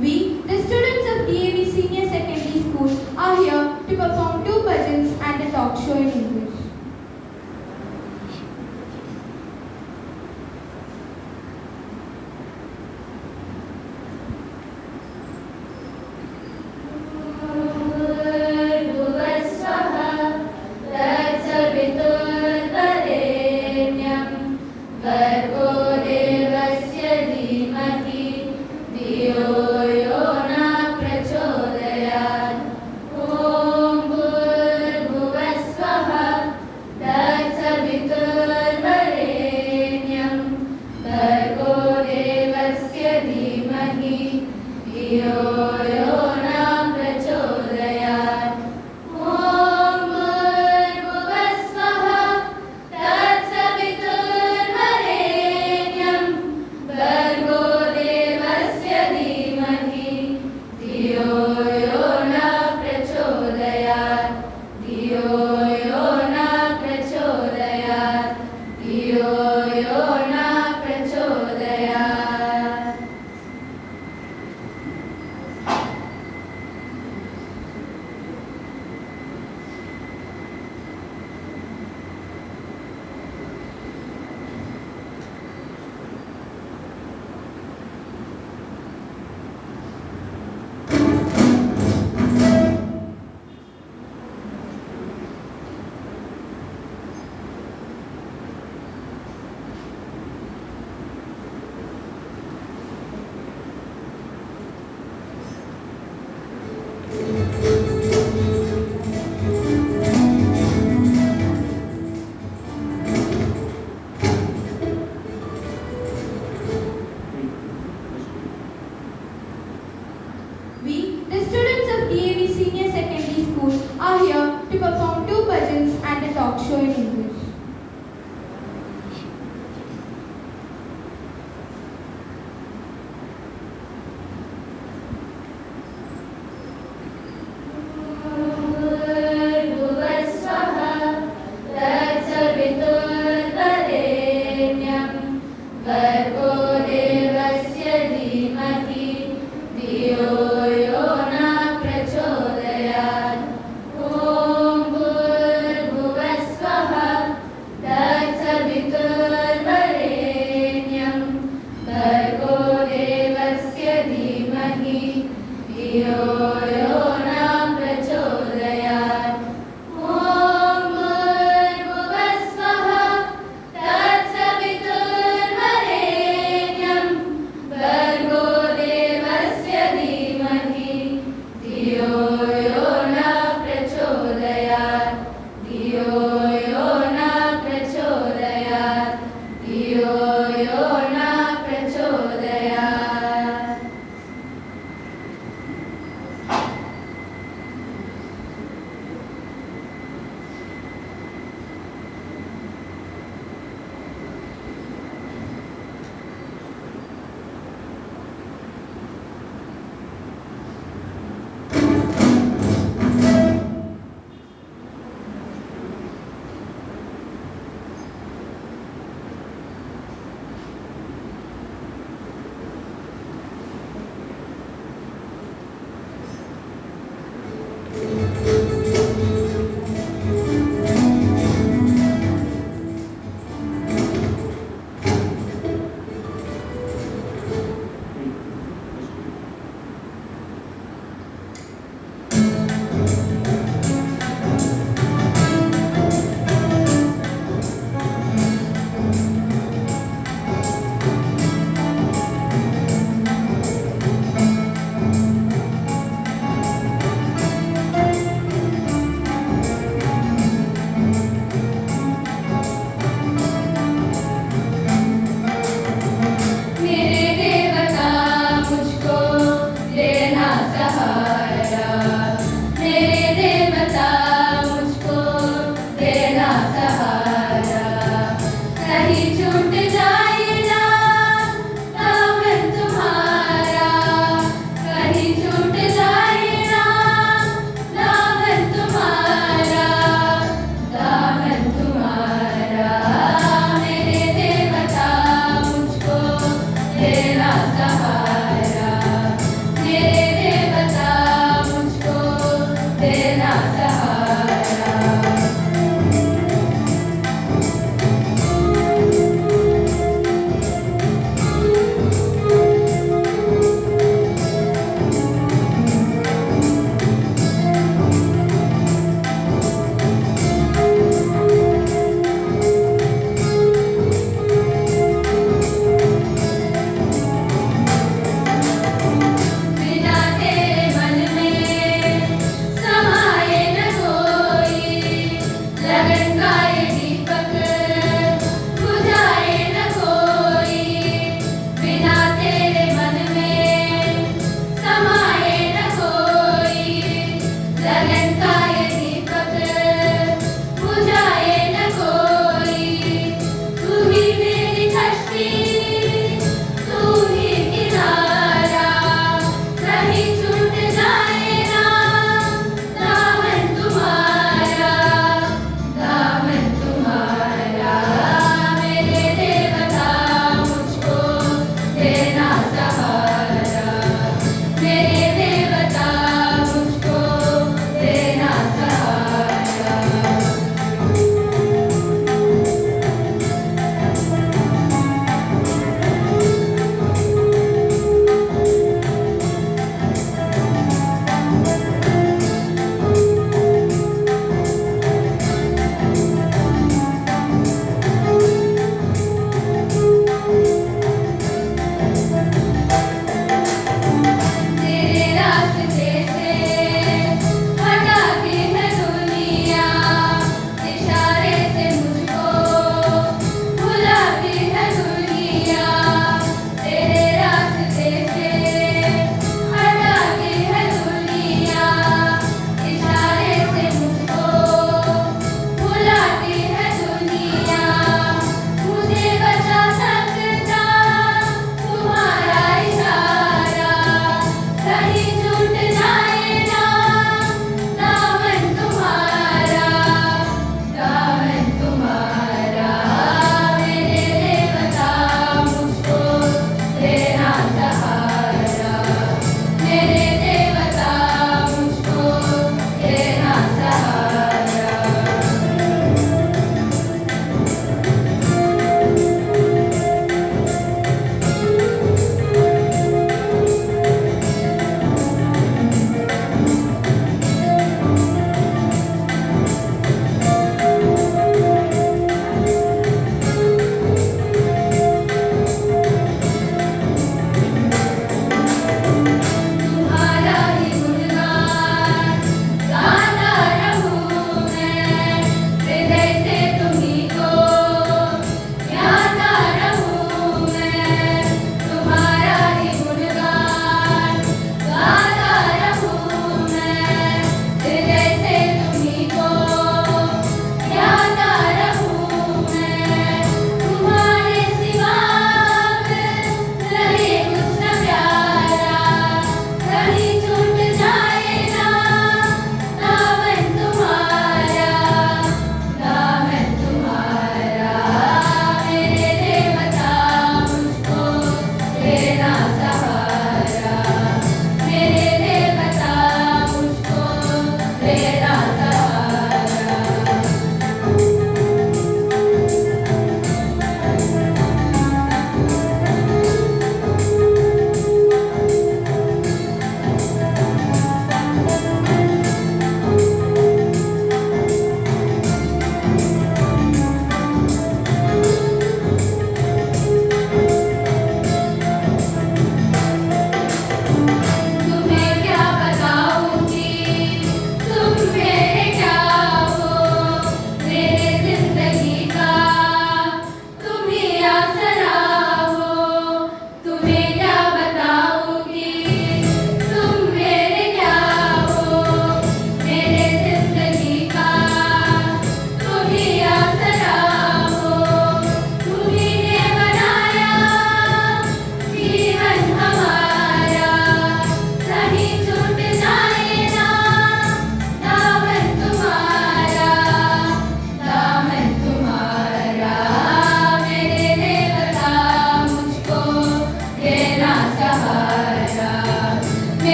We, the students of D.A.V Senior Secondary School, are here to perform two bhajans and a talk show in English. We, the students of D.A.V Senior Secondary School, are here to perform two bhajans and a talk show in English.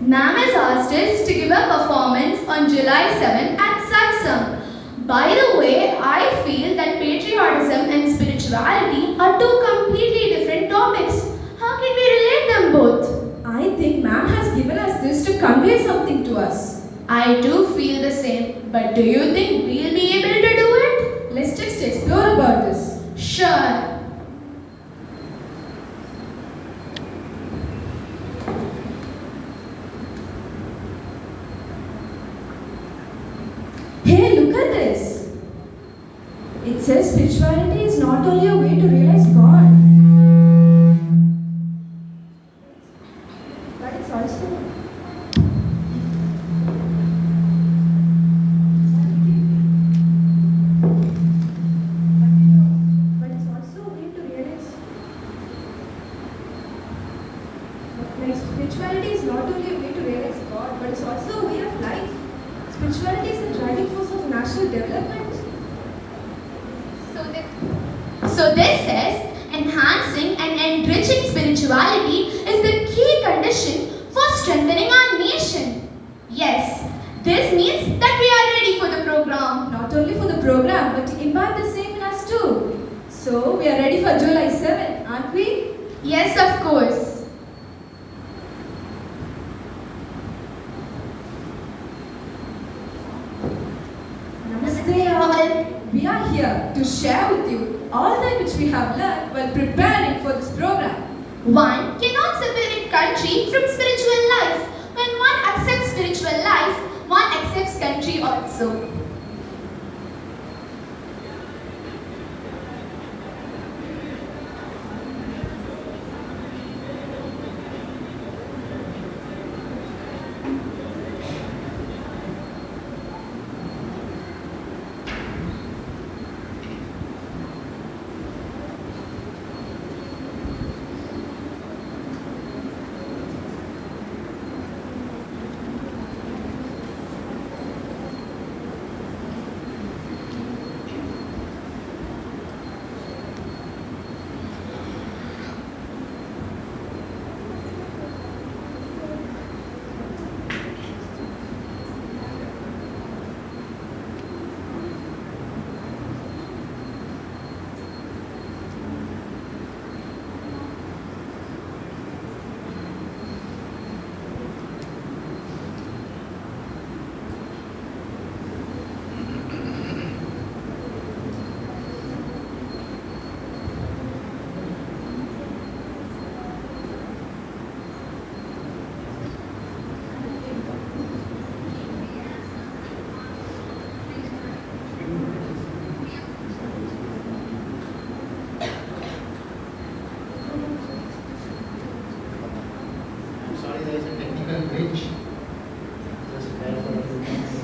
Ma'am has asked us to give a performance on July 7th at Satsang. By the way, I feel that patriotism and spirituality are two completely different topics. How can we relate them both? I think ma'am has given us this to convey something to us. I do feel the same, but do you think we'll be able to do it? Let's just explore about this. Sure. Hey, look at this. It says spirituality is not only a way to realize God, but it's also a way to realize. Like spirituality is not only a way to realize God, but it's also a way of life. Spirituality is the driving force of national development. So this says enhancing and enriching spirituality is the key condition for strengthening our nation. Yes, this means that we are ready for the program. Not only for the program, but to imbibe the same in us too. So we are ready for July 7th, aren't we? Yes, of course. Namaste all. We are here to share with you all that which we have learned while preparing for this program. One cannot separate country from spiritual life. When one accepts spiritual life, one accepts country also. There is a technical glitch. Just bear for a few minutes.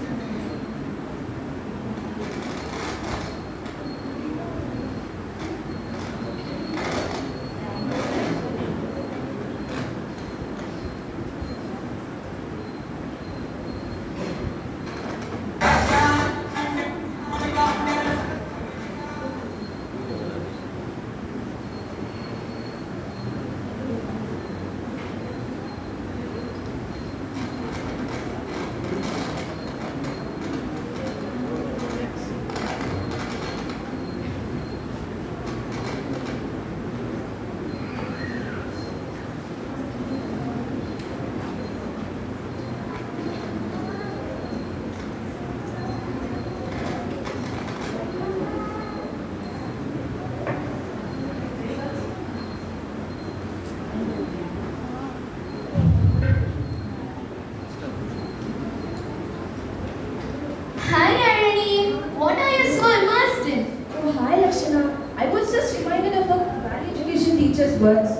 teacher's words.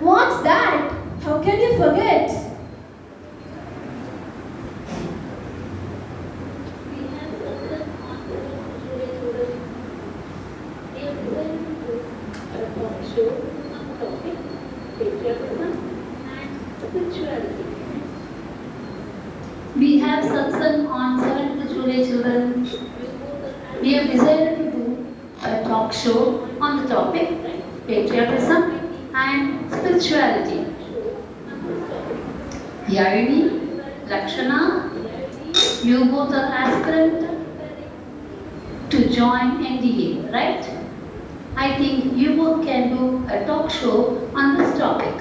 What's that? How can you forget? We have satsang on 7th July children. We have decided to do a talk show on the topic patriotism and spirituality. Yarni, Lakshana, you both are aspirant to join NDA, right? I think you both can do a talk show on this topic.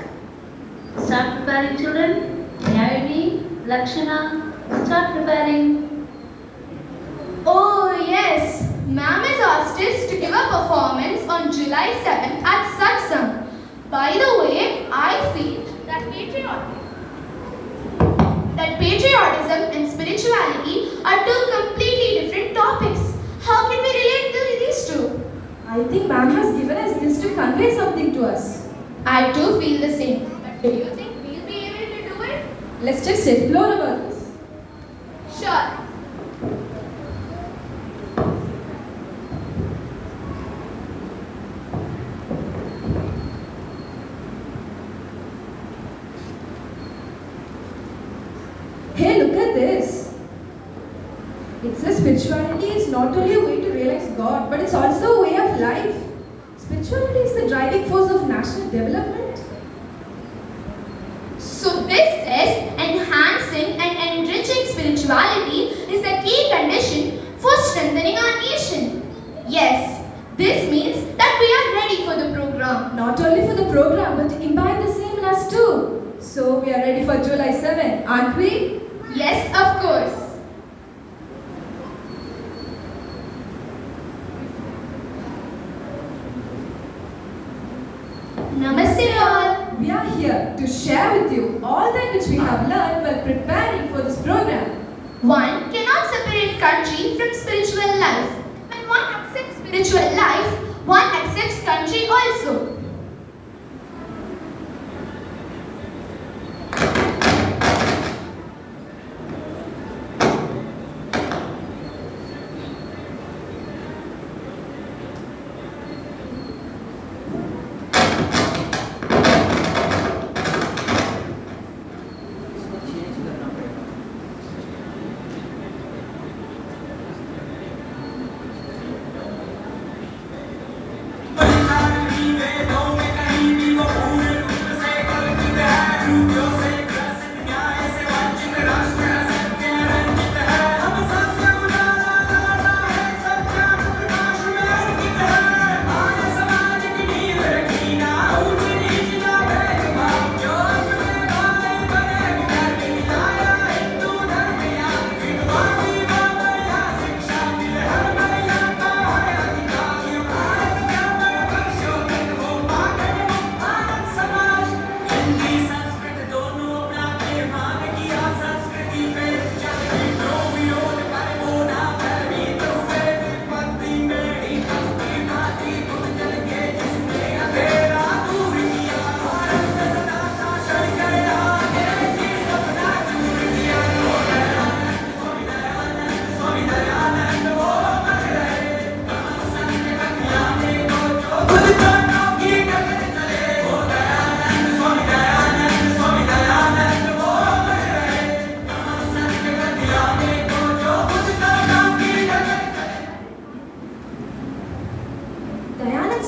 Start preparing, children. D.A.V, Lakshana, start preparing. Oh yes, ma'am has asked us to give a performance on July 7th at Satsang. By the way, I feel that patriotism and spirituality are two completely different topics. How can we relate to these two? I think ma'am has given us this to convey something to us. I too feel the same. But do you think we'll be able to do it? Let's just explore about this. Sure. Hey, look at this. It says spirituality is not only a way to realize God, but it's also a way of life. Spirituality is the driving force of national development. So this says enhancing and enriching spirituality is the key condition for strengthening our nation. Yes, this means that we are ready for the program. Not only for the program, but to imbibe the same in us too. So we are ready for July 7, aren't we? Yes, of course. Namaste all. We are here to share with you all that which we have learned while preparing for this program. One cannot separate country from spiritual life. When one accepts spiritual life, one accepts country also.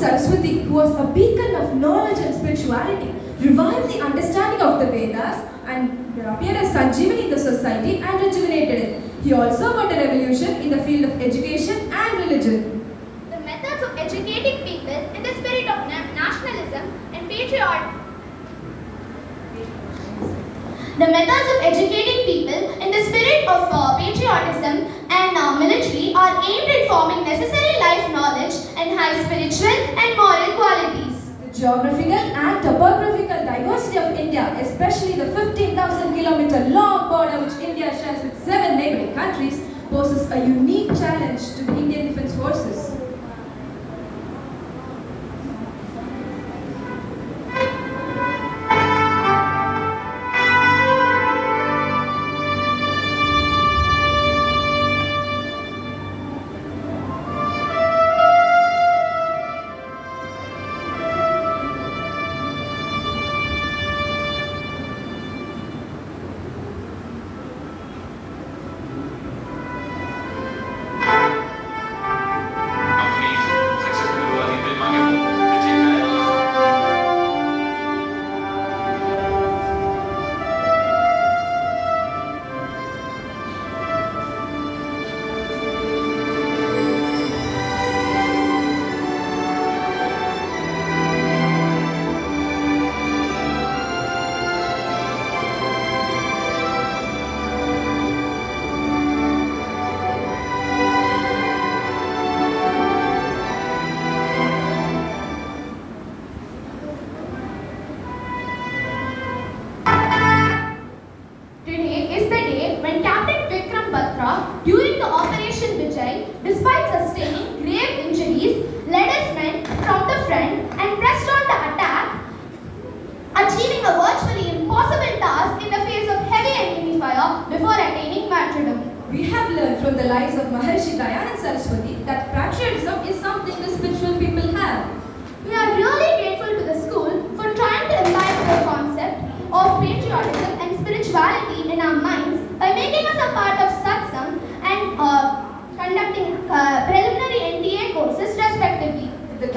Saraswati, who was a beacon of knowledge and spirituality, revived the understanding of the Vedas and appeared as Sanjeevani in the society and rejuvenated it. He also brought a revolution in the field of education and religion. The methods of educating people in the spirit of nationalism and patriotism. The methods of educating people in the spirit of patriotism and military are aimed at forming necessary life knowledge and high spiritual and moral qualities. The geographical and topographical diversity of India, especially the 15,000-kilometer long border which India shares with 7 neighboring countries, poses a unique challenge to the Indian Defence Forces.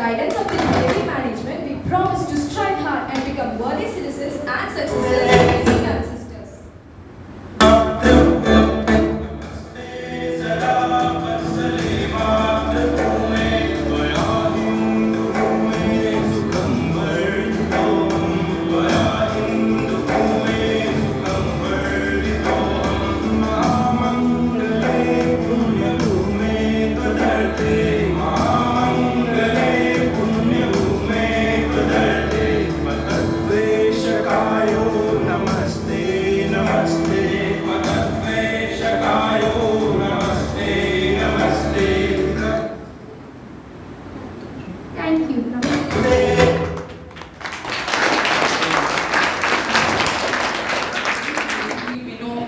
guidance of the D.A.V management, we promise to strive hard and become worthy citizens and successors as camp sisters. Thank you.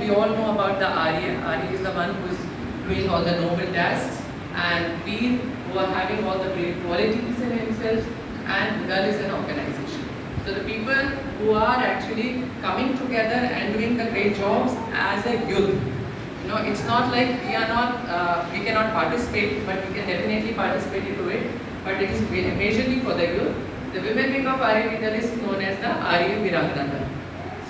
We all know about the Arya. Arya is the one who is doing all the noble tasks, and we who are having all the great qualities in himself, and the girl is an organization. So the people who are actually coming together and doing the great jobs as a youth. It's not like we cannot participate, but we can definitely participate into it. But it is majorly for the youth. The women wing of Arya is known as the Arya Virangana.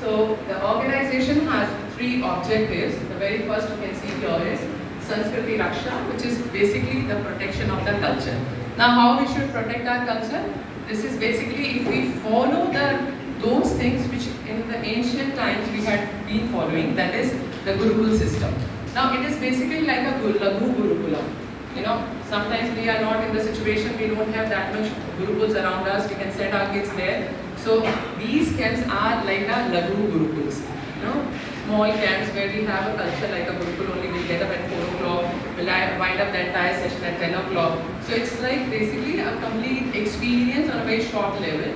So the organization has 3 objectives. The very first you can see here is Sanskriti Raksha, which is basically the protection of the culture. Now how we should protect our culture? This is basically if we follow those things which in the ancient times we had been following, that is the Gurukul system. Now it is basically like a Laghu Gurukulam. Sometimes we are not in the situation, we don't have that much Gurukuls around us, we can send our kids there. So these camps are like a Laghu Gurukuls. Small camps where we have a culture like a Gurukul only, we'll get up at 4 o'clock, we'll wind up the entire session at 10 o'clock. So it's like basically a complete experience on a very short level,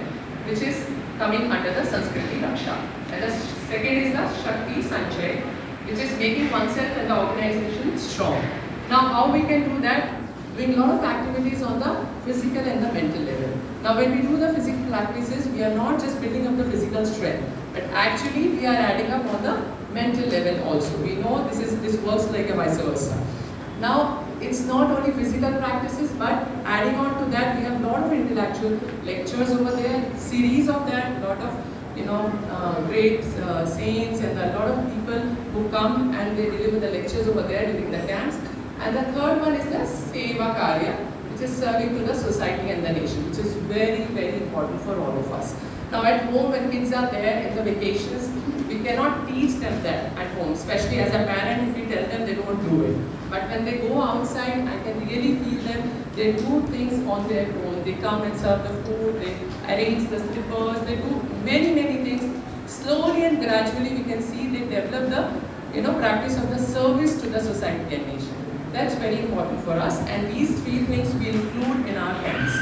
which is coming under the Sanskriti Raksha. And the second is the Shakti Sanchay, which is making oneself and the organization strong. Now how we can do that? Doing a lot of activities on the physical and the mental level. Now when we do the physical activities, we are not just building up the physical strength, but actually we are adding up on the mental level also. We know this works like a vice versa. Now it's not only physical practices, but adding on to that we have a lot of intellectual lectures over there, series of that, lot of great saints and a lot of people who come and they deliver the lectures over there during the camps. And the third one is the Seva Karya, which is serving to the society and the nation, which is very, very important for all of us. Now at home when kids are there in the vacations, we cannot teach them that at home, especially as a parent. If we tell them, they don't do it. But when they go outside, I can really feel them, they do things on their own. They come and serve the food, they arrange the slippers, they do many, many things. Slowly and gradually we can see they develop the practice of the service to the society and nation. That's very important for us, and these 3 things we include in our camps.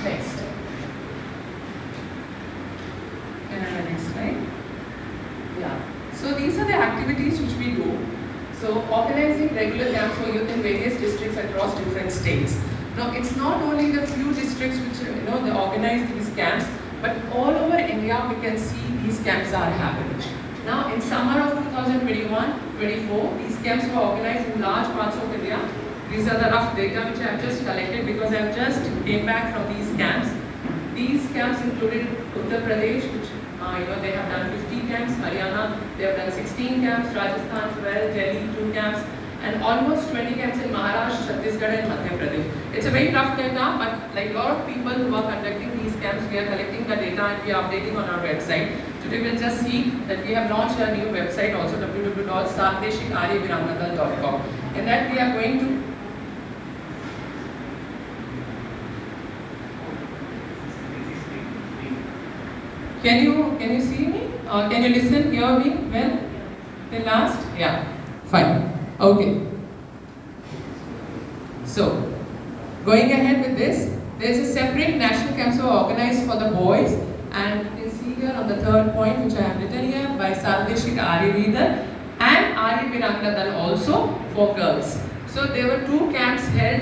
Next. Can I have the next slide? Yeah. So these are the activities which we do. So organizing regular camps for youth in various districts across different states. Now it's not only the few districts which they organize these camps, but all over India we can see these camps are happening. Now in summer of 2021-24, these camps were organized in large parts of India. These are the rough data which I have just collected because I have just came back from these camps. These camps included Uttar Pradesh, which they have done 50 camps, Haryana, they have done 16 camps, Rajasthan 12, Delhi 2 camps, and almost 20 camps in Maharashtra, Chhattisgarh and Madhya Pradesh. It's a very tough data, but like a lot of people who are conducting these camps, we are collecting the data and we are updating on our website. Today we'll just see that we have launched a new website also, www.sarvdeshikaryaviragnata.com. In that we are going to Can you see me? Can you listen, hear me well? The last? Yeah. Fine. Okay. So, going ahead with this, there is a separate national camps were organized for the boys, and you can see here on the 3rd point which I have written here by Sarvdeshik Arya and Arya Virangana also for girls. So there were 2 camps held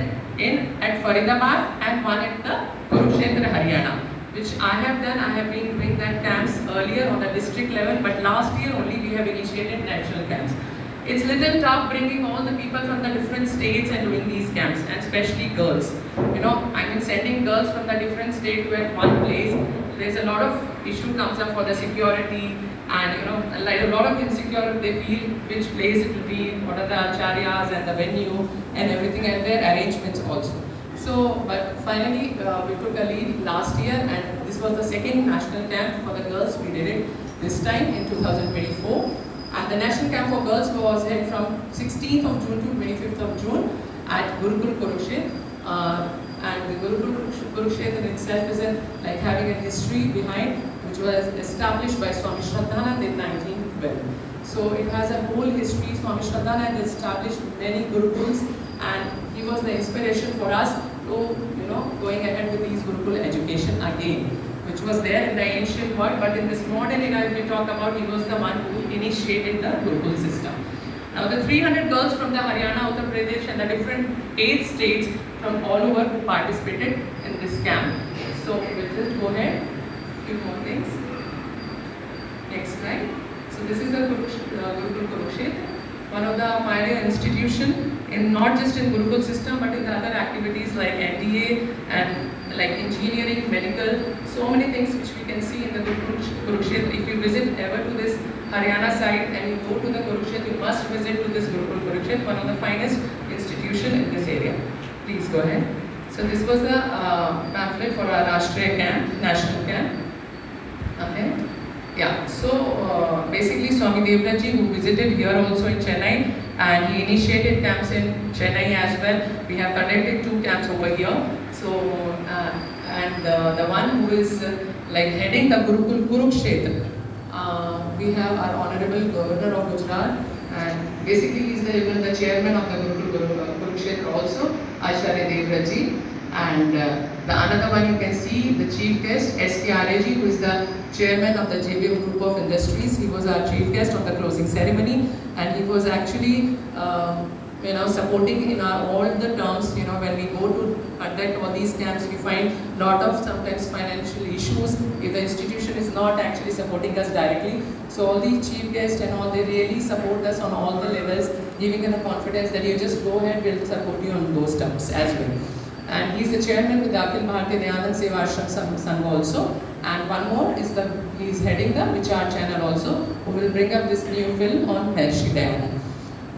at Faridabad and one at the Kurukshetra, Haryana, which I have done. I have been doing that camps earlier on the district level, but last year only we have initiated national camps. It's little tough bringing all the people from the different states and doing these camps, and especially girls. Sending girls girls from the different state to at one place, there's a lot of issue comes up for the security, and like a lot of insecurity they feel which place it will be, what are the acharyas and the venue and everything, and their arrangements also. So, but finally we took a lead last year, and this was the second national camp for the girls. We did it this time in 2024. And the national camp for girls was held from 16th of June to 25th of June at Gurukul Kurukshetra. And the Gurukul Kurukshetra in itself is like having a history behind, which was established by Swami Shraddhanand in 1912. So it has a whole history. Swami Shraddhanand established many Gurukuls, and he was the inspiration for us to, going ahead with these Gurukul education again, which was there in the ancient world, but in this modern era, if we talk about, he was the one who initiated the Gurukul system. Now the 300 girls from the Haryana, Uttar Pradesh and the different 8 states from all over who participated in this camp. So we'll just go ahead, few more things. Next slide. So this is the Gurukul Kurukshetra, one of the pioneer institution in not just in Gurukul system but in the other activities like NDA and like engineering, medical, so many things which we can see in the Kurukshetra. If you visit ever to this Haryana side and you go to the Kurukshetra, you must visit to this Gurukul Kurukshetra, one of the finest institution in this area. Please go ahead. So this was the pamphlet for our Rashtriya camp, national camp. Okay. Yeah, so basically Swami D.A.V who visited here also in Chennai, and he initiated camps in Chennai as well. We have conducted 2 camps over here. So, and the one who is like heading the Gurukul Kurukshetra, we have our Honorable Governor of Gujarat, and basically he is even the chairman of the Gurukul Kurukshetra also, Acharya D.A.V. And the another one you can see, the chief guest, S.K. Arya, who is the chairman of the JBM Group of Industries. He was our chief guest on the closing ceremony, and he was actually supporting in our all the terms. When we go to conduct all these camps, we find lot of sometimes financial issues if the institution is not actually supporting us directly. So all the chief guests and all, they really support us on all the levels, giving us the confidence that you just go ahead, we'll support you on those terms as well. And he's the chairman with the Akhil Bharatiya Dayanand Seva Ashram Sangh also. And one more is he's heading the Vichar channel also, who will bring up this new film on Maharishi Dayanand.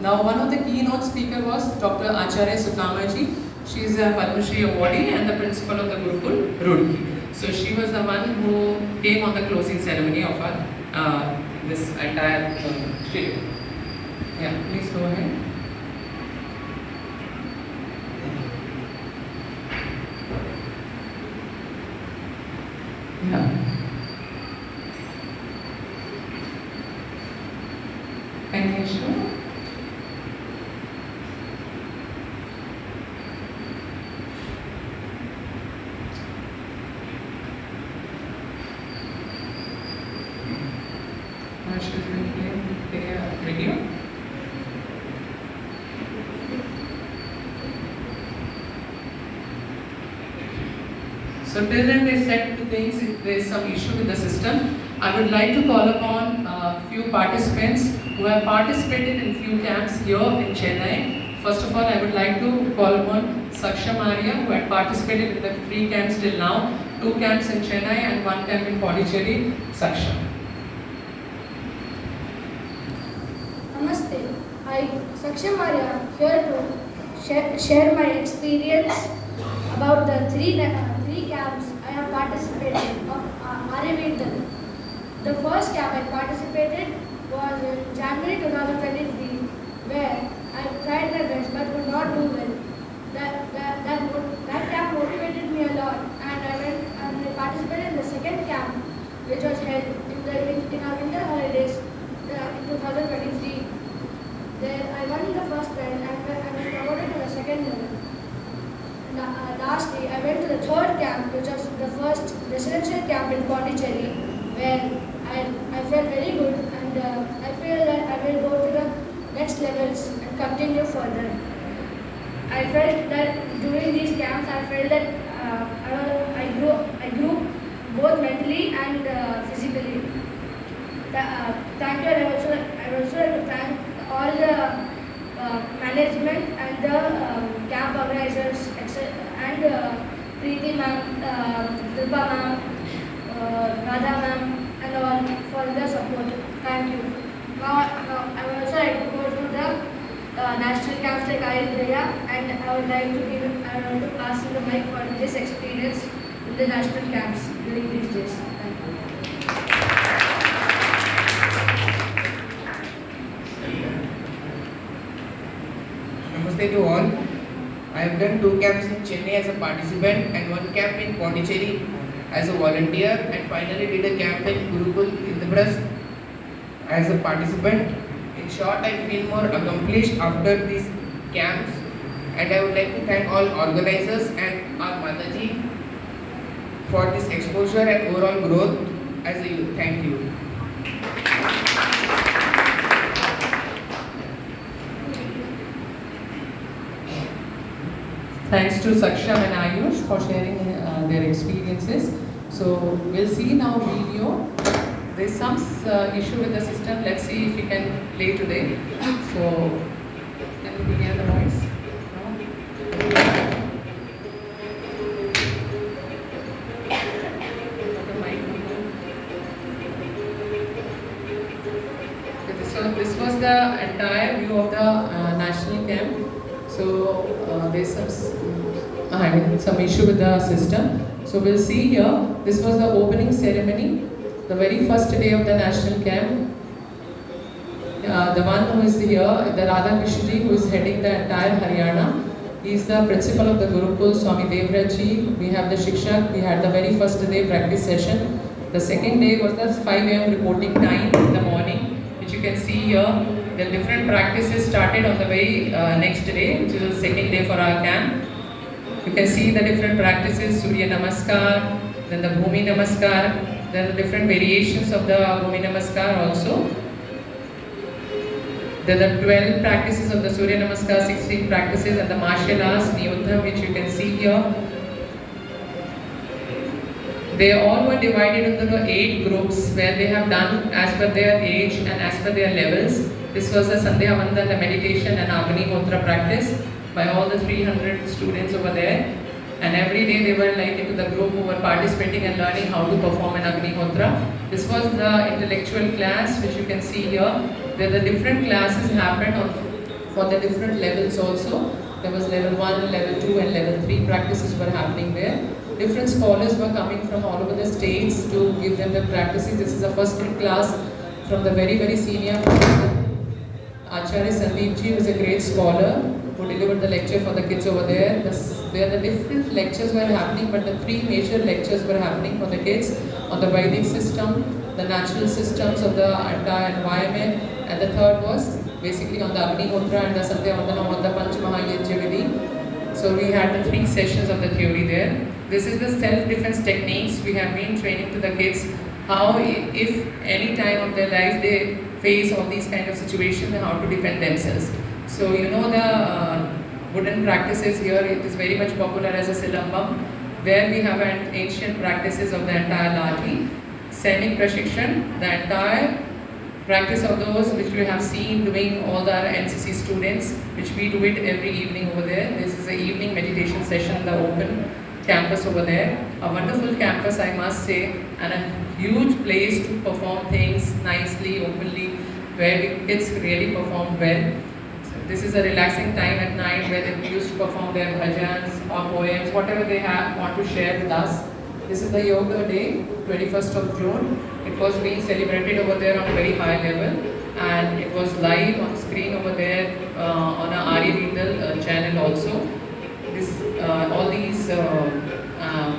Now one of the keynote speaker was Dr. Acharya Sukamaji. She is a Padma Shri awardee and the principal of the Gurukul, Roorkee. So she was the one who came on the closing ceremony of our this entire schedule. Yeah, please go ahead. Yeah. Any issue? Video. So till then they said 2 things. If there is some issue with the system, I would like to call upon few participants who have participated in few camps here in Chennai. First of all, I would like to call upon Arya, who had participated in the 3 camps till now, 2 camps in Chennai and 1 camp in Pondicherry. Saksham. Namaste. I, Saksham Arya, here to share my experience about the 3 camps I have participated of Arya. The first camp I participated was in January 2023, where I tried my best but could not do well. That camp motivated me a lot, and I participated in the second camp, which was held in our winter holidays in 2023. There I won the first prize and I was promoted to the second level. Lastly, I went to the third camp, which was the first residential camp in Pondicherry, where I felt very good, and I feel that I will go to the next levels and continue further. I felt that during these camps, I felt that I grew both mentally and physically. Thank you. I would also like to thank all the management and the camp organizers and Preeti ma'am, Dilpa ma'am, Radha ma'am, and all for their support. Thank you. Now I would also like to go to the national camps like Arya, and I would like to I want to pass you the mic for this experience in the national camps during these days. Thank you. Namaste to all. I have done 2 camps in Chennai as a participant and 1 camp in Pondicherry as a volunteer, and finally did a camp in Gurukul Indraprasth as a participant. In short, I feel more accomplished after these camps, and I would like to thank all organizers and our Mataji for this exposure and overall growth as a youth. Thank you. Thanks to Saksham and Ayush for sharing their experiences. So we'll see now video. There's some issue with the system. Let's see if we can play today. So can we hear the voice? So this was the entire view of the national camp. So there's some issue with the system. So we'll see here. This was the opening ceremony, the very first day of the national camp. The one who is here, the Radha Krishnaji, who is heading the entire Haryana. He is the principal of the Gurukul, Swami Devraji. We have the Shikshak. We had the very first day practice session. The second day was the 5 a.m. reporting time in the morning, which you can see here. The different practices started on the very next day, which is the second day for our camp. You can see the different practices, Surya Namaskar, then the Bhumi Namaskar, then the different variations of the Bhumi Namaskar also. Then the 12 practices of the Surya Namaskar, 16 practices, and the martial arts, Niyuddham, which you can see here. They all were divided into 8 groups where they have done as per their age and as per their levels. This was the Sandhya Vandan, the meditation and Agnihotra practice by all the 300 students over there. And every day they were like into the group who were participating and learning how to perform an Agnihotra. This was the intellectual class, which you can see here, where the different classes happened for the different levels also. There was level 1, level 2 and level 3 practices were happening there. Different scholars were coming from all over the states to give them the practices. This is a first class from the very senior Acharya Sandeepji, who is a great scholar, who delivered the lecture for the kids over there. Where the different lectures were happening, but the 3 major lectures were happening for the kids on the Vedic system, the natural systems of the entire environment, and the third was basically on the Agnihotra and the Sandhya Vandanam on the Panch Mahayajna Vidhi. So we had the 3 sessions of the theory there. This is the self-defense techniques we have been training to the kids, how if any time of their life they face all these kind of situations and how to defend themselves. So you know the wooden practices here, it is very much popular as a silambam, where we have an ancient practices of the entire Lathi, Sainik Prashikshan, the entire practice of those which we have seen doing all the NCC students, which we do it every evening over there. This is an evening meditation session in the open campus over there. A wonderful campus, I must say, and a huge place to perform things nicely, openly, where the kids really perform well. So this is a relaxing time at night where they used to perform their bhajans or poems, whatever they want to share with us. This is the Yoga Day, 21st of June. It was being celebrated over there on a very high level, and it was live on screen over there on a Arya channel also. All these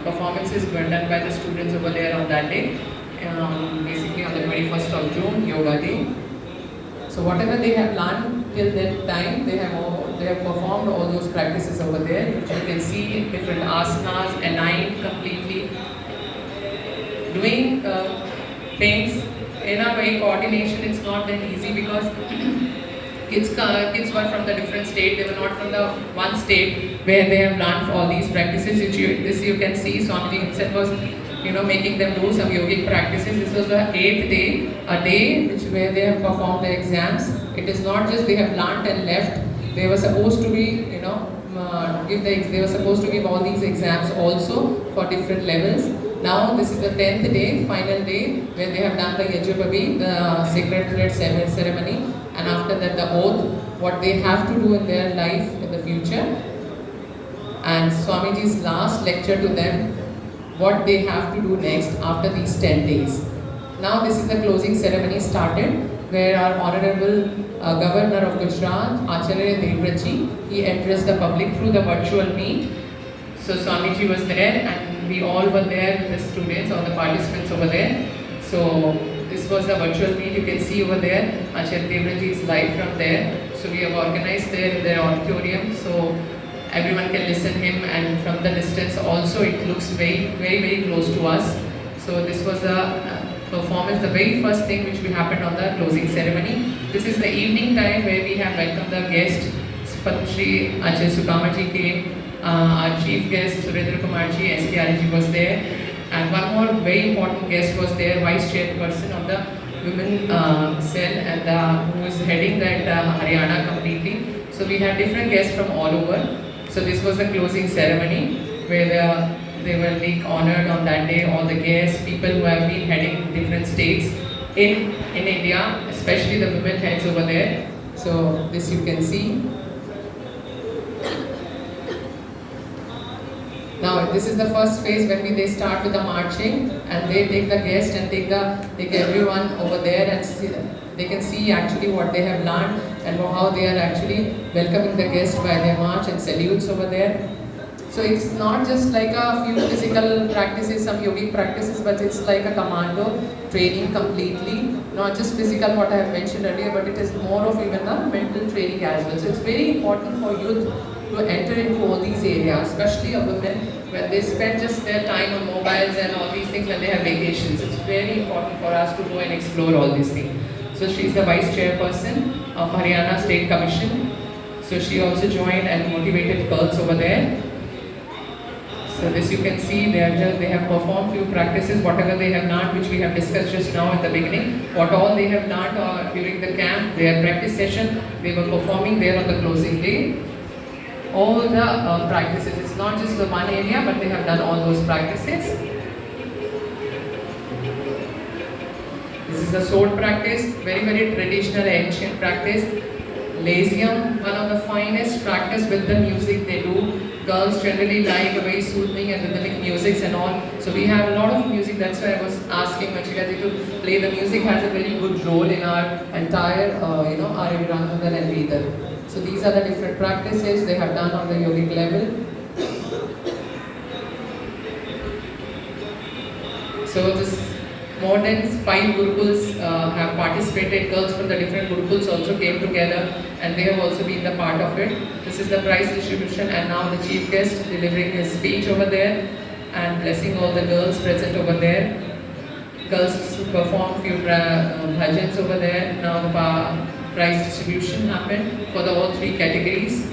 performances were done by the students over there on that day, basically on the 21st of June, Yoga Day. So whatever they have learned till that time, they have performed all those practices over there, which you can see different asanas, aligned completely, doing things in a way coordination. It's not that easy because kids were from the different state. They were not from the one state where they have learned all these practices. This you can see Swamiji himself was making them do some yogic practices. This was the 8th day, a day where they have performed the exams. It is not just they have learnt and left. They were supposed to be they were supposed to give all these exams also for different levels. Now this is the 10th day, final day, where they have done the Yajubavi, the sacred thread ceremony, and after that the oath, what they have to do in their life in the future, and Swamiji's last lecture to them, what they have to do next after these 10 days. Now this is the closing ceremony started, where our Honorable Governor of Gujarat, Acharya D.A.V, he addressed the public through the virtual meet. So Swamiji was there and we all were there, the students or the participants over there. So this was the virtual meet, you can see over there, Acharya D.A.V is live from there. So we have organized there in their auditorium, so everyone can listen him, and from the distance also it looks very close to us. So this was the performance, the very first thing which we happened on the closing ceremony. This is the evening time where we have welcomed the guest. Shri Acharya Sukamaji came, our chief guest Surendra Kumarji, SKRG was there, and one more very important guest was there, vice chairperson of the women cell, and who is heading that Haryana completely. So we had different guests from all over. So this was the closing ceremony where they were being honored on that day, all the guests, people who have been heading different states in India, especially the women heads over there. So this you can see. Now this is the first phase when they start with the marching, and they take the guest and take everyone over there, and they can see actually what they have learned and how they are actually welcoming the guest by their march and salutes over there. So it's not just like a few physical practices, some yogic practices, but it's like a commando training completely. Not just physical, what I have mentioned earlier, but it is more of even a mental training as well. So it's very important for youth to enter into all these areas, especially of women, when they spend just their time on mobiles and all these things when they have vacations. It's very important for us to go and explore all these things. So she is the vice chairperson of Haryana State Commission. So she also joined and motivated girls over there. So this you can see, they have performed few practices, whatever they have learned, which we have discussed just now at the beginning. What all they have learned during the camp, their practice session, they were performing there on the closing day. All the practices, it's not just the one area, but they have done all those practices. This is the sword practice, very traditional ancient practice. Lasium, one of the finest practice with the music they do. Girls generally like a very soothing and rhythmic music and all. So we have a lot of music, that's why I was asking Machikaji to play. The music has a very good role in our entire, Arya and Veda. So these are the different practices they have done on the yogic level. So this more than 5 gurukuls have participated. Girls from the different gurukuls also came together, and they have also been the part of it. This is the prize distribution, and now the chief guest delivering his speech over there and blessing all the girls present over there. Girls performed few bhajans over there. Now the prize distribution happened for all 3 categories.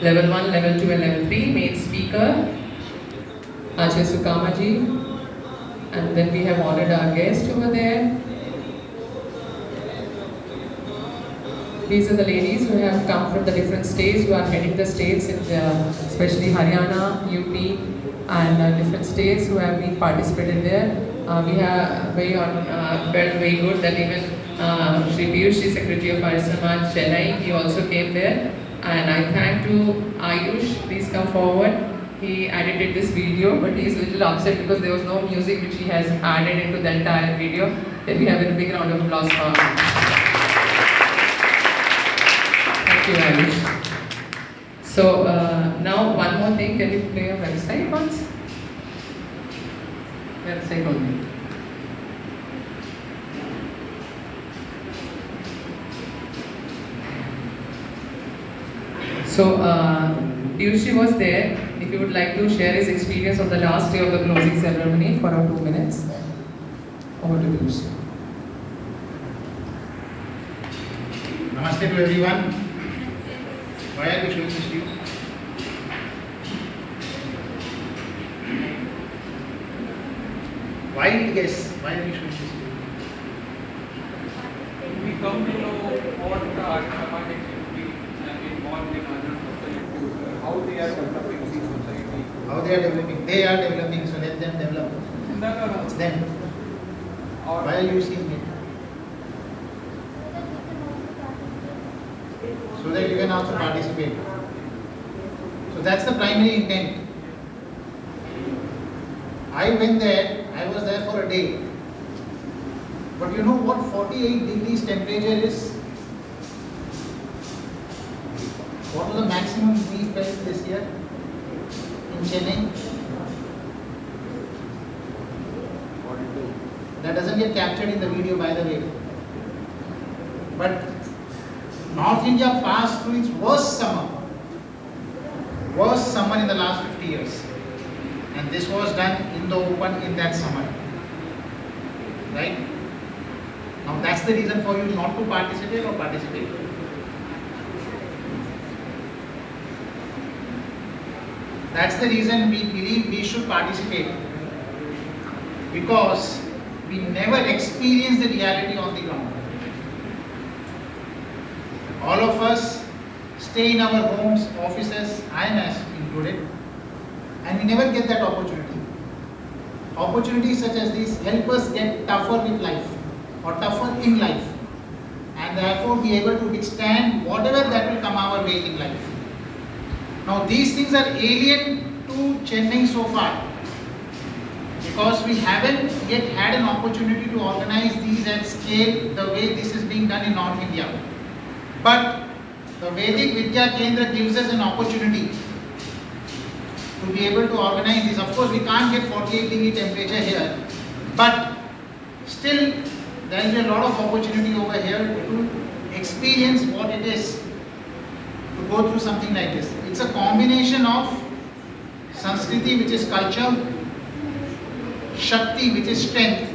Level 1, Level 2 and Level 3. Main speaker, Acharya Sukamaji. And then we have honored our guest over there. These are the ladies who have come from the different states, who are heading the states, especially Haryana, UP, and different states who have been participated there. We have felt very good that even Shri Piyush, Secretary of Arya Samaj, Chennai, he also came there. And I thank to Ayush, please come forward. He edited this video, but he is a little upset because there was no music which he has added into the entire video. Then we have a big round of applause for him. Thank you, Ayush. So now one more thing, can you play your website once? Website only. So Piyush was there. If you would like to share his experience on the last day of the closing ceremony for 2 minutes. Over to Piyush. Namaste to everyone. Why are we showing this to you? Wild guess. Why are we showing this to you? We come to know what Arya Samaj activity and involved in other society, how How they are developing? They are developing, so let them develop. No. It's them. Why are you seeing it? So that you can also participate. So that's the primary intent. I went there, I was there for a day. But you know what 48 degrees temperature is? What was the maximum we felt this year in Chennai? 42. That doesn't get captured in the video, by the way. But North India passed through its worst summer in the last 50 years. And this was done in the open in that summer. Right? Now that's the reason for you not to participate or participate. That's the reason we believe we should participate. Because we never experience the reality on the ground. All of us stay in our homes, offices, I am as included, and we never get that opportunity. Opportunities such as these help us get tougher with life or tougher in life, and therefore be able to withstand whatever that will come our way in life. Now these things are alien to Chennai so far, because we haven't yet had an opportunity to organize these at scale the way this is being done in North India. But the Vedic Vidya Kendra gives us an opportunity to be able to organize this. Of course, we can't get 48 degree temperature here, but still there will be a lot of opportunity over here to experience what it is to go through something like this. It's a combination of Sanskriti, which is culture, Shakti, which is strength.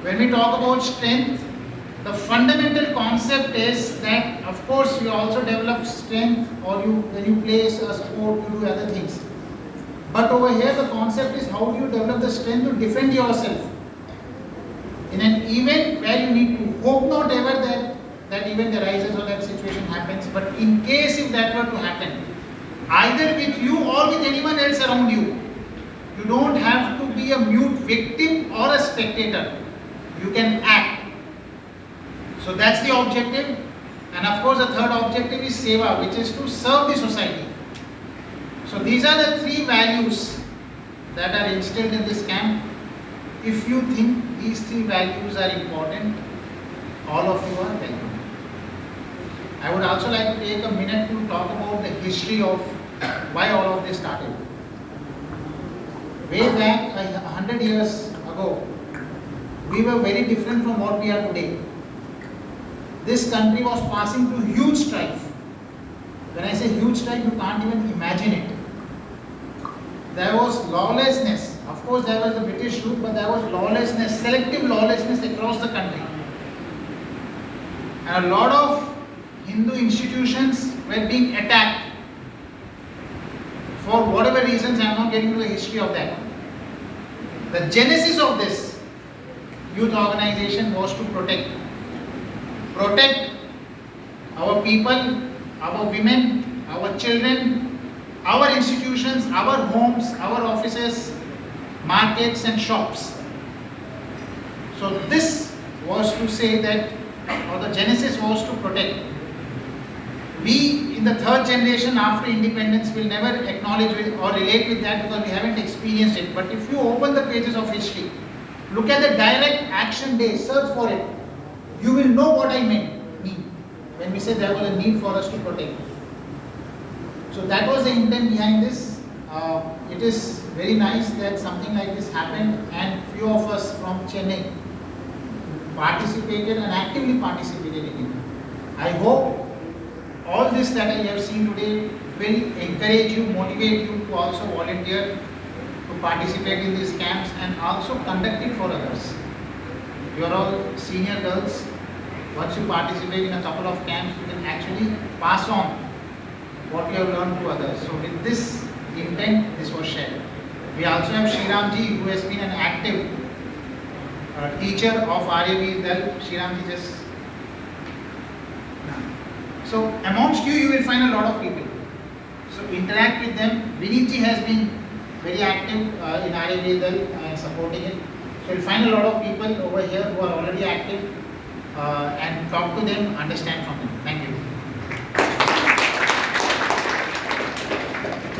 When we talk about strength, the fundamental concept is that, of course, you also develop strength, or when you play a sport, you do other things. But over here, the concept is how do you develop the strength to defend yourself in an event where you need to hope not ever that event arises or that situation happens. But in case if that were to happen, either with you or with anyone else around you, you don't have to be a mute victim or a spectator. You can act. So that's the objective. And of course, the third objective is seva, which is to serve the society. So these are the three values that are instilled in this camp. If you think these three values are important, all of you are welcome. I would also like to take a minute to talk about the history of why all of this started. Way back 100 years ago, we were very different from what we are today. This country was passing through huge strife. When I say huge strife, you can't even imagine it. There was lawlessness. Of course, there was the British rule, but there was lawlessness, selective lawlessness across the country. And a lot of Hindu institutions were being attacked. For whatever reasons, I am not getting into the history of that. The genesis of this youth organization was to protect our people, our women, our children, our institutions, our homes, our offices, markets and shops. So this was to say that, or the genesis was to protect. We in the third generation after independence will never acknowledge or relate with that because we haven't experienced it. But if you open the pages of history, look at the direct action days, search for it, you will know what I mean when we say there was a need for us to protect. So that was the intent behind this. It is very nice that something like this happened, and few of us from Chennai participated and actively participated in it. I hope all this that I have seen today will encourage you, motivate you to also volunteer, to participate in these camps and also conduct it for others. You are all senior girls. Once you participate in a couple of camps, you can actually pass on what you have learned to others. So with this intent, this was shared. We also have Shriramji, who has been an active teacher of Arya. Shriramji just... So amongst you, you will find a lot of people. So interact with them. Vinitji has been very active in Arya and supporting it. So you'll find a lot of people over here who are already active and talk to them, understand from them. Thank you.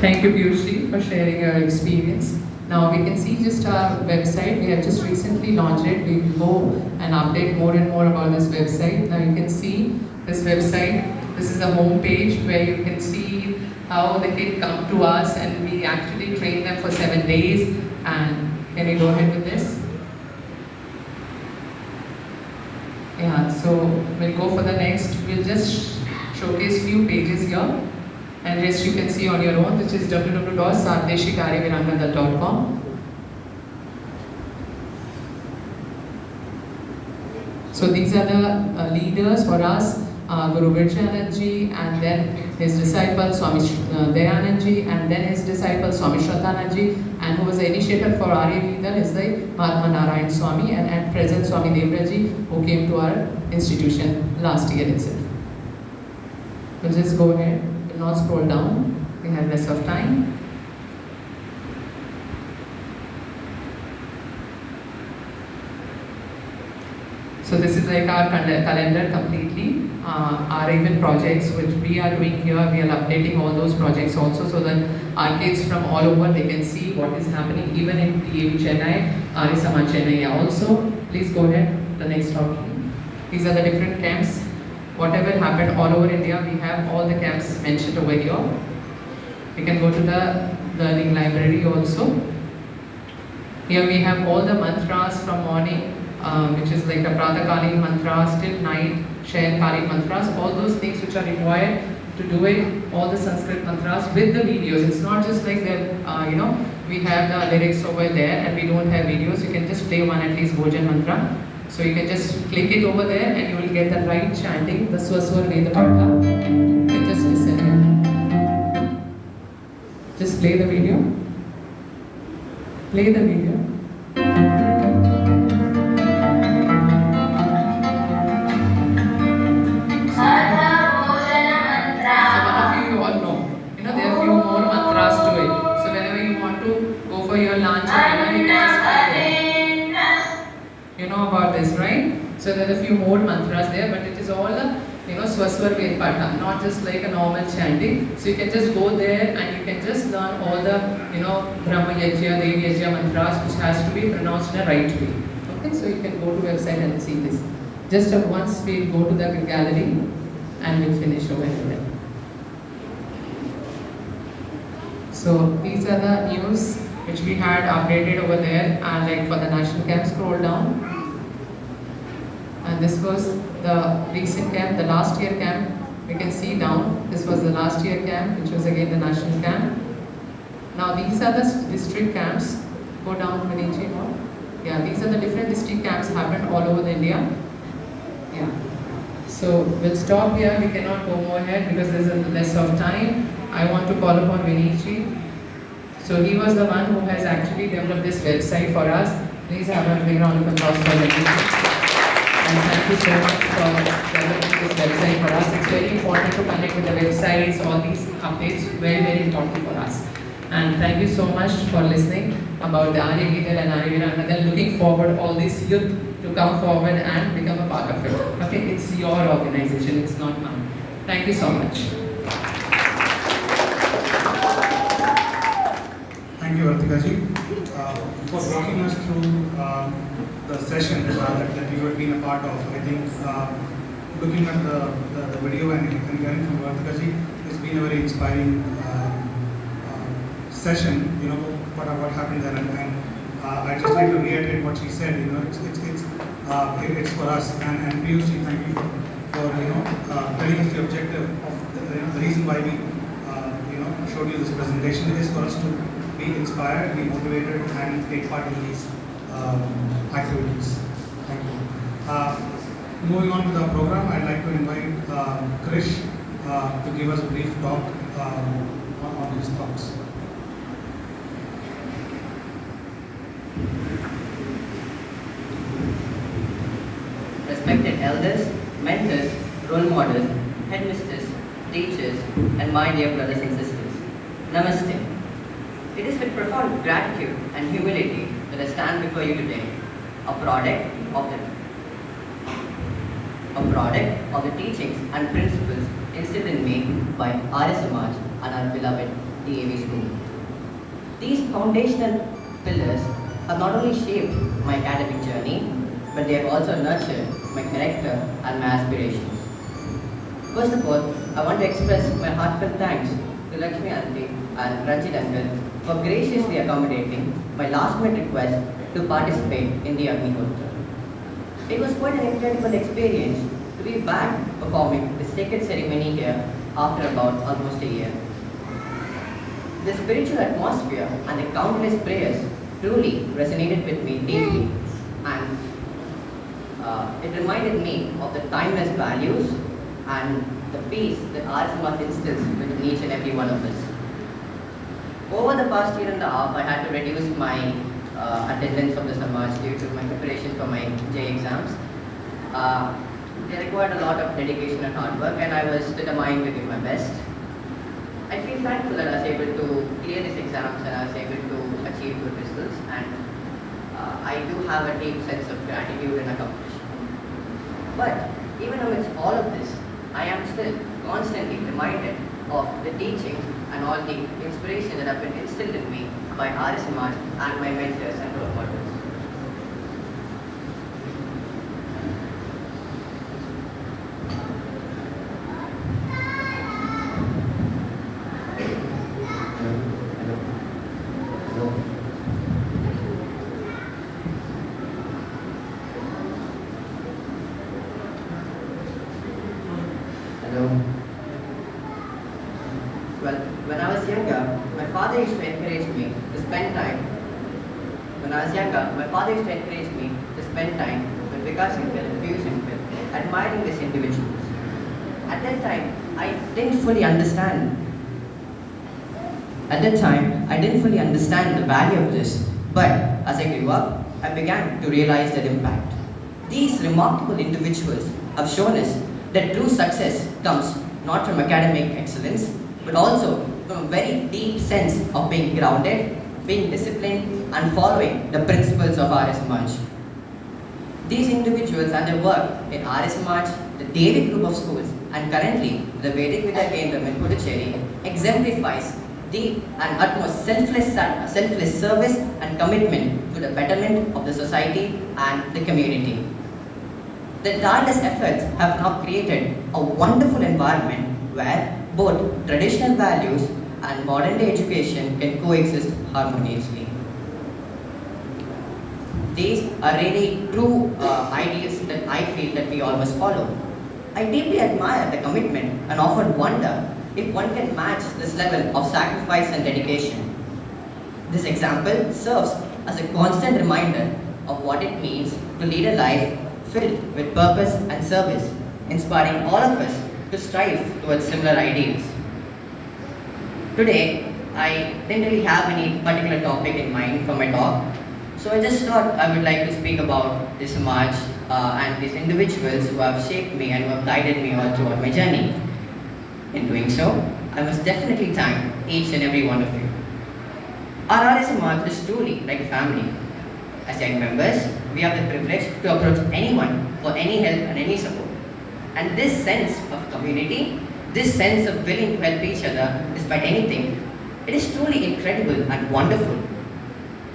Thank you, Piyushji, for sharing your experience. Now we can see just our website. We have just recently launched it. We will go and update more and more about this website. Now you can see this website. This is a home page where you can see how the kid come to us, and we actually train them for 7 days. And can you go ahead with this? Yeah, so we'll go for the next. We'll just showcase few pages here. And rest you can see on your own, which is www.sadeshikaryviranga.com. So these are the leaders for us, Guru Virjananji, and then his disciple Swami Dayanandji, and then his disciple Swami Shraddhanandji, and who was the initiator for Arya Veedal is the Mahatma Narayan Swami, and at present Swami D.A.V, who came to our institution last year itself. We'll just go ahead. Not scroll down, we have less of time. So this is like our calendar completely. Our even projects which we are doing here, we are updating all those projects also, so that our kids from all over, they can see what is happening even in D.A.V Chennai, Arya Samaj Chennai also. Please go ahead, the next option. These are the different camps. Whatever happened all over India, we have all the camps mentioned over here. You can go to the learning library also. Here we have all the mantras from morning, which is like a Pratakali mantras till night, Shayankali mantras, all those things which are required to do it, all the Sanskrit mantras with the videos. It's not just like that, we have the lyrics over there and we don't have videos. You can just play one at least Bhojan mantra. So you can just click it over there and you will get the right chanting, the Swaswar Veda Patha. You can just listen here. Just play the video. Play the video. So one of you all know. There are few more mantras to it. So whenever you want to go for your lunch or dinner, you can just play there. You know about this, right? So there are a few more mantras there, but it is all Swaswar Ved Patha, not just like a normal chanting. So you can just go there and you can just learn all the Brahma Yajya, Devi Yajya mantras, which has to be pronounced in a right way. Okay, so you can go to website and see this. Just once we'll go to the gallery and we'll finish over here. So these are the news which we had updated over there, and like for the national camp, scroll down. And this was the recent camp, the last year camp. We can see down, this was the last year camp, which was again the national camp. Now these are the district camps. Go down, Viniji, more. Yeah, these are the different district camps happened all over India. Yeah. So we'll stop here. We cannot go more ahead because there's less of time. I want to call upon Viniji. So he was the one who has actually developed this website for us. Please have a big round of applause for Viniji. And thank you so much for developing this website for us. It's very important to connect with the websites, all these updates, very, very important for us. And thank you so much for listening about the Arya Veedal and Arya Viranga. Then looking forward all this youth to come forward and become a part of it. Okay, it's your organization, it's not mine. Thank you so much. Thank you, Artikaji, for walking us through the session that you have been a part of. I think looking at the video and hearing from Artikaji, it's been a very inspiring session. What happened there, and I just like to reiterate what she said. It's for us. And Piyushji, thank you for telling us the objective of the reason why we showed you this presentation is for us to be inspired, be motivated, and take part in these activities. Thank you. Moving on to the program, I'd like to invite Krish to give us a brief talk on his thoughts. Respected elders, mentors, role models, headmisters, teachers, and my dear brothers and sisters. Namaste. It is with profound gratitude and humility that I stand before you today, a product of the teachings and principles instilled in me by Arya Samaj and our beloved D.A.V school. These foundational pillars have not only shaped my academic journey, but they have also nurtured my character and my aspirations. First of all, I want to express my heartfelt thanks to Lakshmi Aunty and Ranjit Uncle for graciously accommodating my last-minute request to participate in the Agnihotra. It was quite an incredible experience to be back performing the sacred ceremony here after about almost a year. The spiritual atmosphere and the countless prayers truly resonated with me deeply, and it reminded me of the timeless values and the peace that Arya Samaj instills within each and every one of us. Over the past year and a half, I had to reduce my attendance of the Samaj due to my preparation for my J exams. They required a lot of dedication and hard work, and I was determined to give my best. I feel thankful that I was able to clear these exams and I was able to achieve good results, and I do have a deep sense of gratitude and accomplishment. But even amidst all of this, I am still constantly reminded of the teachings and all the inspiration that have been instilled in me by Arya Samaj and my mentors and role models. Hello. Well, when I was younger, my father used to encourage me to spend time. When I was younger, my father used to encourage me to spend time with Vikas and Piyush uncle, admiring these individuals. At that time, I didn't fully understand. The value of this, but as I grew up, I began to realize their impact. These remarkable individuals have shown us that true success comes not from academic excellence, but also from a very deep sense of being grounded, being disciplined, and following the principles of Arya Samaj. These individuals and their work in Arya Samaj, the D.A.V group of schools, and currently the Vedic Vidya Kendram in Puducherry exemplifies deep and utmost selfless service and commitment to the betterment of the society and the community. The tireless efforts have now created a wonderful environment where both traditional values and modern day education can coexist harmoniously. These are really true ideas that I feel that we all must follow. I deeply admire the commitment and often wonder if one can match this level of sacrifice and dedication. This example serves as a constant reminder of what it means to lead a life filled with purpose and service, inspiring all of us to strive towards similar ideals. Today, I didn't really have any particular topic in mind for my talk, so I just thought I would like to speak about the Samaj and these individuals who have shaped me and who have guided me all throughout my journey. In doing so, I must definitely thank each and every one of you. Our Arya Samaj is truly like a family. As young members, we have the privilege to approach anyone for any help and any support. And this sense of community, this sense of willing to help each other despite anything, it is truly incredible and wonderful.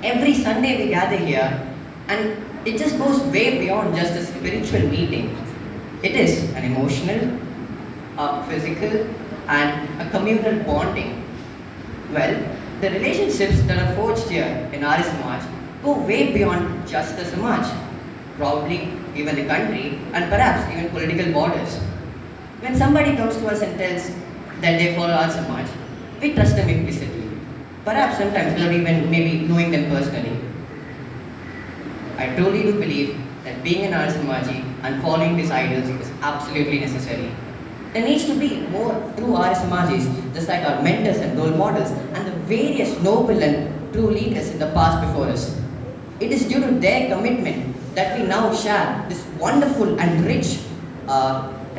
Every Sunday we gather here, and it just goes way beyond just a spiritual meeting. It is an emotional, a physical, and a communal bonding. Well, the relationships that are forged here in Arya Samaj go way beyond just the Samaj, probably even the country, and perhaps even political borders. When somebody comes to us and tells that they follow Arya Samaj, we trust them implicitly, perhaps sometimes without even maybe knowing them personally. I truly do believe that being an Arya Samaji and following these ideals is absolutely necessary. There needs to be more true Arya Samajis, just like our mentors and role models and the various noble and true leaders in the past before us. It is due to their commitment that we now share this wonderful and rich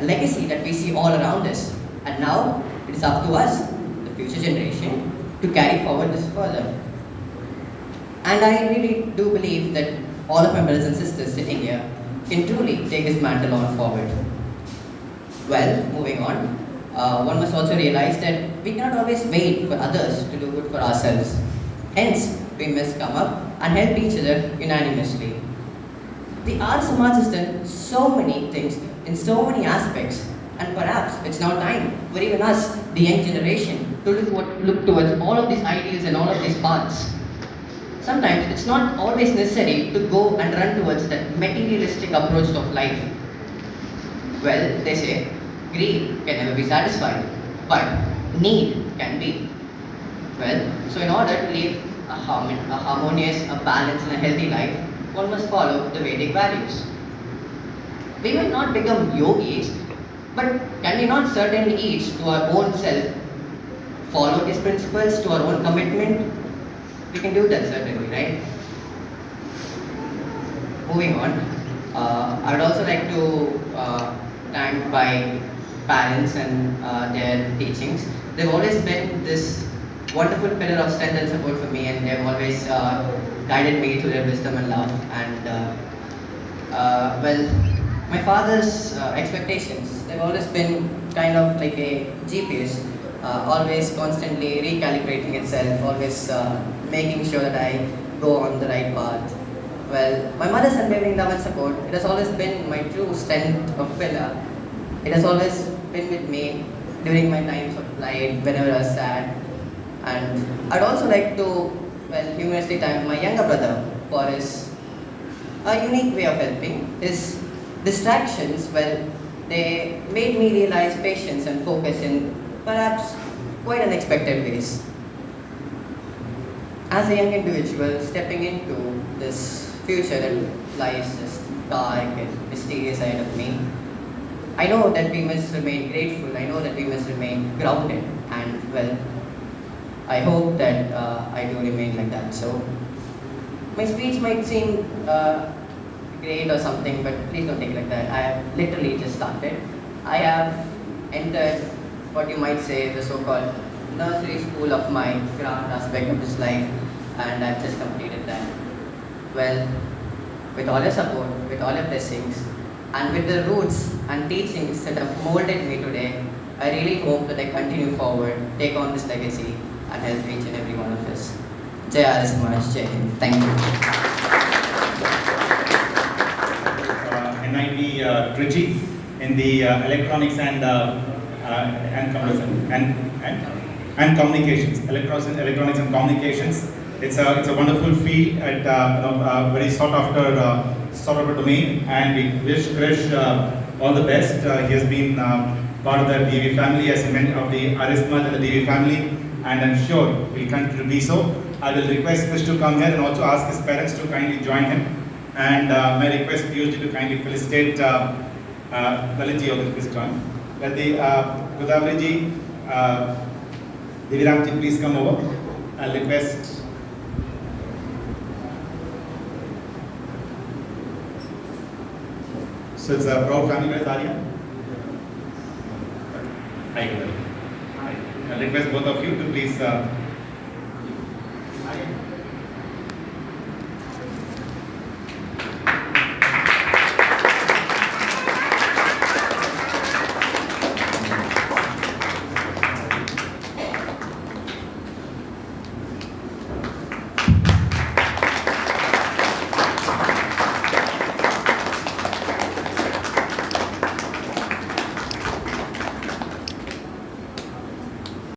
legacy that we see all around us. And now it is up to us, the future generation, to carry forward this further. And I really do believe that all of my brothers and sisters sitting here can truly take this mantle on forward. Well, moving on, one must also realize that we cannot always wait for others to do good for ourselves. Hence, we must come up and help each other unanimously. The Arya Samaj has done so many things in so many aspects, and perhaps it's now time for even us, the young generation, to look towards all of these ideals and all of these paths. Sometimes it's not always necessary to go and run towards that materialistic approach of life. Well, they say, greed can never be satisfied, but need can be. Well, so in order to live a harmonious, a balanced and a healthy life, one must follow the Vedic values. We might not become yogis, but can we not certainly each to our own self follow these principles to our own commitment? We can do that certainly, right? Moving on, I would also like to thank my parents and their teachings. They've always been this wonderful pillar of strength and support for me, and they've always guided me through their wisdom and love. And well, my father's expectations, they've always been kind of like a GPS, always constantly recalibrating itself, always making sure that I go on the right path. Well, my mother's unwavering love and support, it has always been my true strength of pillar. It has always been with me during my times of life, whenever I was sad. And I'd also like to, well, humorously thank my younger brother for his unique way of helping. His distractions, well, they made me realize patience and focus in perhaps quite unexpected ways. As a young individual stepping into this future that lies just dark and mysterious ahead of me, I know that we must remain grateful, I know that we must remain grounded, and well, I hope that I do remain like that. So, my speech might seem great or something, but please don't take it like that. I have literally just started. I have entered what you might say the so-called nursery school of my ground aspect of this life, and I've just completed that. Well, with all your support, with all your blessings, and with the roots and teachings that have molded me today, I really hope that I continue forward, take on this legacy, and help each and every one of us. Jai Arya Samaj, Jai Hind. Thank you. NIT Trichy in the electronics and communications, electronics and communications. It's a wonderful field at very sought after domain, and we wish Krish all the best. He has been part of the D.A.V family, as he meant, of the Arya Samaj and the D.A.V family, and I'm sure he'll continue to be so. I will request Krish to come here and also ask his parents to kindly join him. And may request Piyush to kindly felicitate Lalitji of this join. Let the Godavariji, Deviramji, please come over. I'll request. So it's a proud family. Where is Arya? Hi, Godavariji. I'll request both of you to please